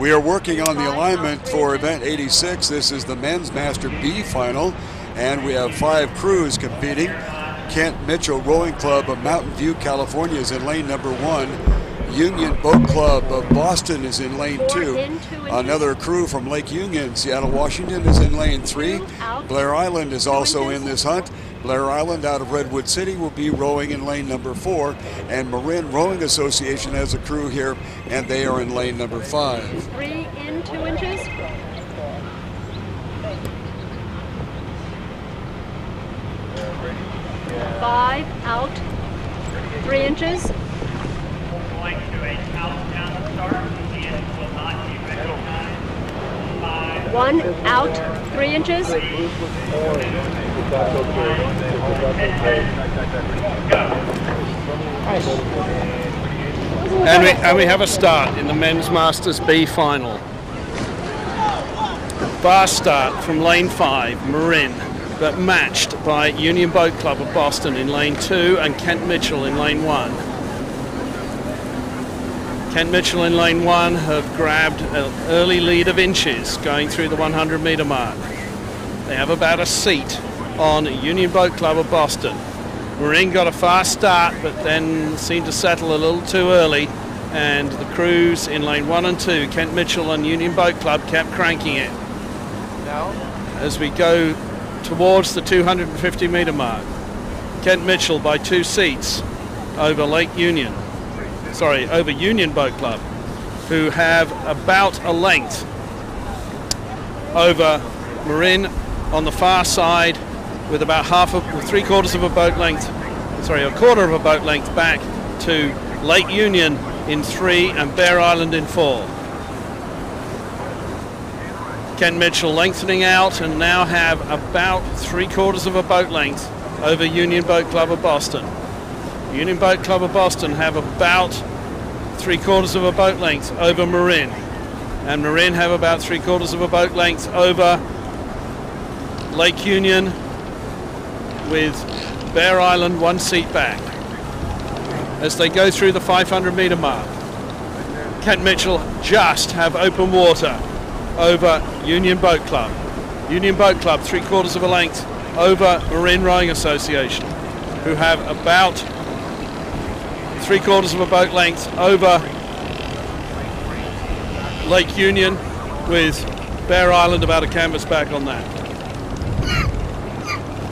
We are working on the alignment for event 86. This is the men's Master B final, and we have 5 crews competing. Kent Mitchell Rowing Club of Mountain View, California is in lane number 1. Union Boat Club of Boston is in lane 2. Another crew from Lake Union, Seattle, Washington is in lane 3. Blair Island is also in this hunt. Blair Island out of Redwood City will be rowing in lane number 4. And Marin Rowing Association has a crew here, and they are in lane number 5. 3 in 2 inches. Five out, 3 inches. Going to a countdown start. The end will not be recognized. 5. 1 out, 3 inches. And we have a start in the men's Masters B final. Fast start from lane 5, Marin, but matched by Union Boat Club of Boston in lane 2 and Kent Mitchell in lane 1. Kent Mitchell in lane 1 have grabbed an early lead of inches going through the 100-meter mark. They have about a seat on Union Boat Club of Boston. Marin got a fast start, but then seemed to settle a little too early, and the crews in lane 1 and 2, Kent Mitchell and Union Boat Club, kept cranking it. Now, as we go towards the 250-meter mark, Kent Mitchell by 2 seats over over Union Boat Club, who have about a length over Marin on the far side, with about a quarter of a boat length back to Lake Union in 3 and Bair Island in 4. Kent Mitchell lengthening out and now have about 3/4 of a boat length over Union Boat Club of Boston. Union Boat Club of Boston have about 3/4 of a boat length over Marin, and Marin have about 3/4 of a boat length over Lake Union, with Bair Island 1 seat back. As they go through the 500-meter mark, Kent Mitchell just have open water over Union Boat Club. Union Boat Club 3/4 of a length over Marin Rowing Association, who have about 3/4 of a boat length over Lake Union, with Bair Island about a canvas back on that.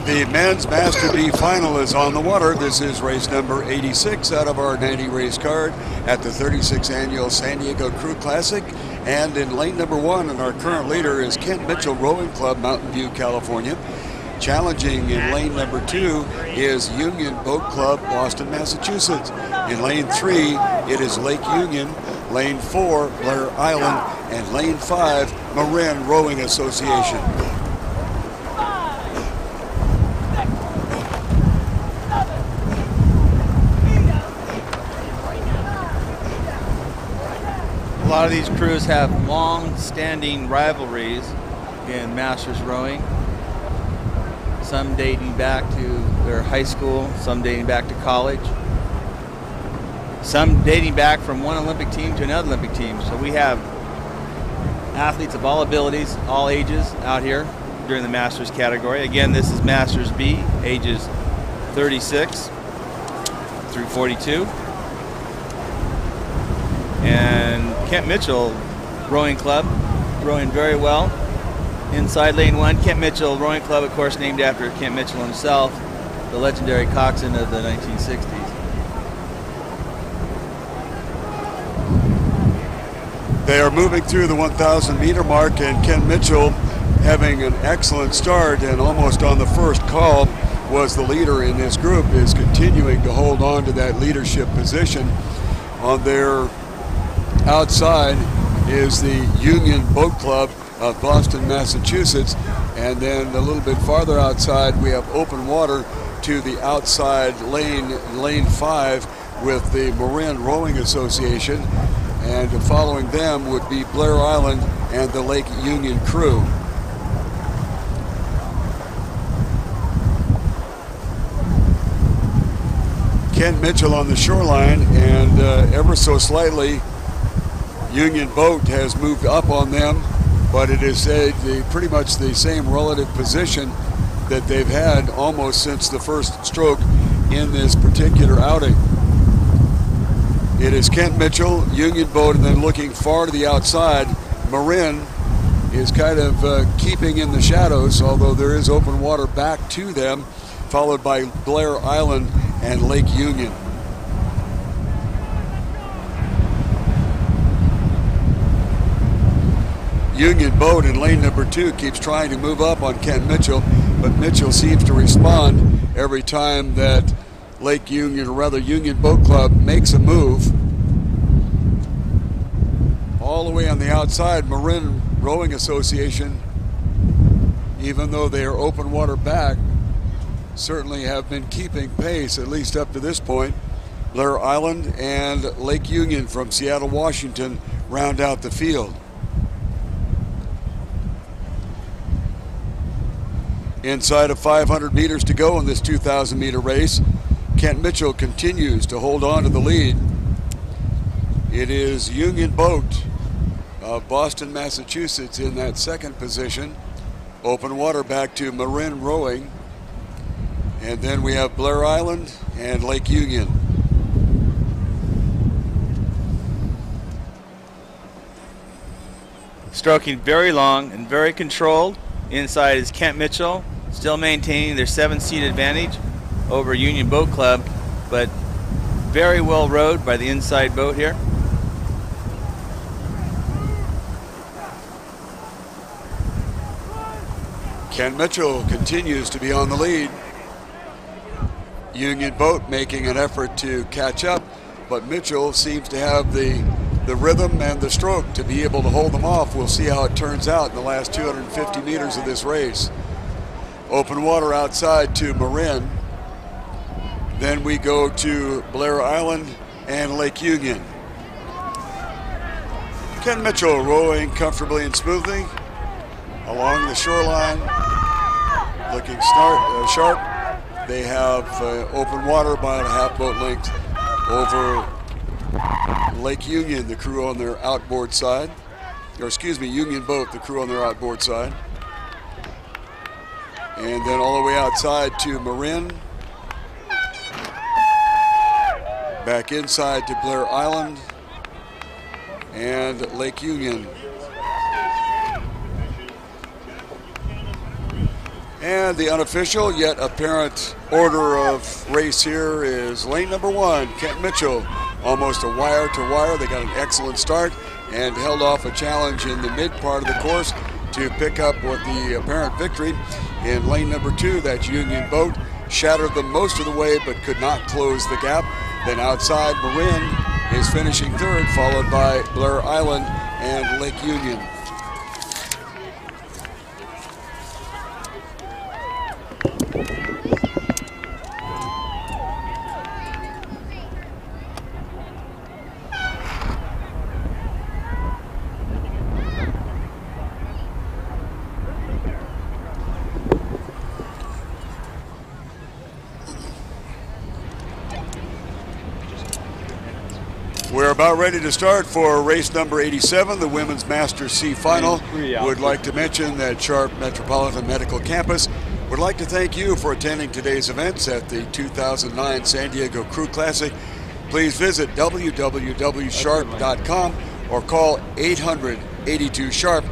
The men's Master B final is on the water. This is race number 86 out of our 90 race card at the 36th annual San Diego Crew Classic. And in lane number 1, and our current leader is Kent Mitchell Rowing Club, Mountain View, California. Challenging in lane number 2 is Union Boat Club, Boston, Massachusetts. In lane 3, it is Lake Union. Lane 4, Blair Island. And lane 5, Marin Rowing Association. A lot of these crews have long-standing rivalries in Masters rowing, some dating back to their high school, some dating back to college, some dating back from one Olympic team to another Olympic team. So we have athletes of all abilities, all ages out here during the Masters category. Again, this is Masters B, ages 36 through 42. And Kent Mitchell Rowing Club, rowing very well. Inside lane 1, Kent Mitchell Rowing Club, of course, named after Kent Mitchell himself, the legendary coxswain of the 1960s. They are moving through the 1,000-meter mark, and Kent Mitchell, having an excellent start and almost on the first call, was the leader in this group, is continuing to hold on to that leadership position. On their outside is the Union Boat Club of Boston, Massachusetts, and then a little bit farther outside we have open water to the outside lane 5 with the Marin Rowing Association, and following them would be Blair Island and the Lake Union crew. Kent Mitchell on the shoreline, and ever so slightly Union Boat has moved up on them, but it is pretty much the same relative position that they've had almost since the first stroke in this particular outing. It is Kent Mitchell, Union Boat, and then looking far to the outside, Marin is kind of keeping in the shadows, although there is open water back to them, followed by Bair Island and Lake Union. Union Boat in lane number 2 keeps trying to move up on Kent Mitchell, but Mitchell seems to respond every time that Lake Union, or rather Union Boat Club, makes a move. All the way on the outside, Marin Rowing Association, even though they are open water back, certainly have been keeping pace, at least up to this point. Bair Island and Lake Union from Seattle, Washington round out the field. Inside of 500 meters to go in this 2,000 meter race, Kent Mitchell continues to hold on to the lead. It is Union Boat of Boston, Massachusetts in that second position. Open water back to Marin Rowing. And then we have Bair Island and Lake Union. Stroking very long and very controlled. Inside is Kent Mitchell, still maintaining their 7-seat advantage over Union Boat Club, but very well rowed by the inside boat here. Kent Mitchell continues to be on the lead. Union Boat making an effort to catch up, but Mitchell seems to have the rhythm and the stroke to be able to hold them off. We'll see how it turns out in the last 250 meters of this race. Open water outside to Marin. Then we go to Bair Island and Lake Union. Kent Mitchell rowing comfortably and smoothly along the shoreline, looking sharp. They have open water by a half boat length over Lake Union, the crew on their outboard side. Or excuse me, Union Boat, the crew on their outboard side. And then all the way outside to Marin. Back inside to Bair Island and Lake Union. And the unofficial yet apparent order of race here is lane number 1, Kent Mitchell. Almost a wire to wire. They got an excellent start and held off a challenge in the mid part of the course to pick up with the apparent victory. In lane number 2, that's Union Boat. Shattered them most of the way but could not close the gap. Then outside, Marin is finishing third, followed by Bair Island and Lake Union. We're about ready to start for race number 87, the Women's Masters C Final. Would like to mention that Sharp Metropolitan Medical Campus would like to thank you for attending today's events at the 2009 San Diego Crew Classic. Please visit www.sharp.com or call 800-82-SHARP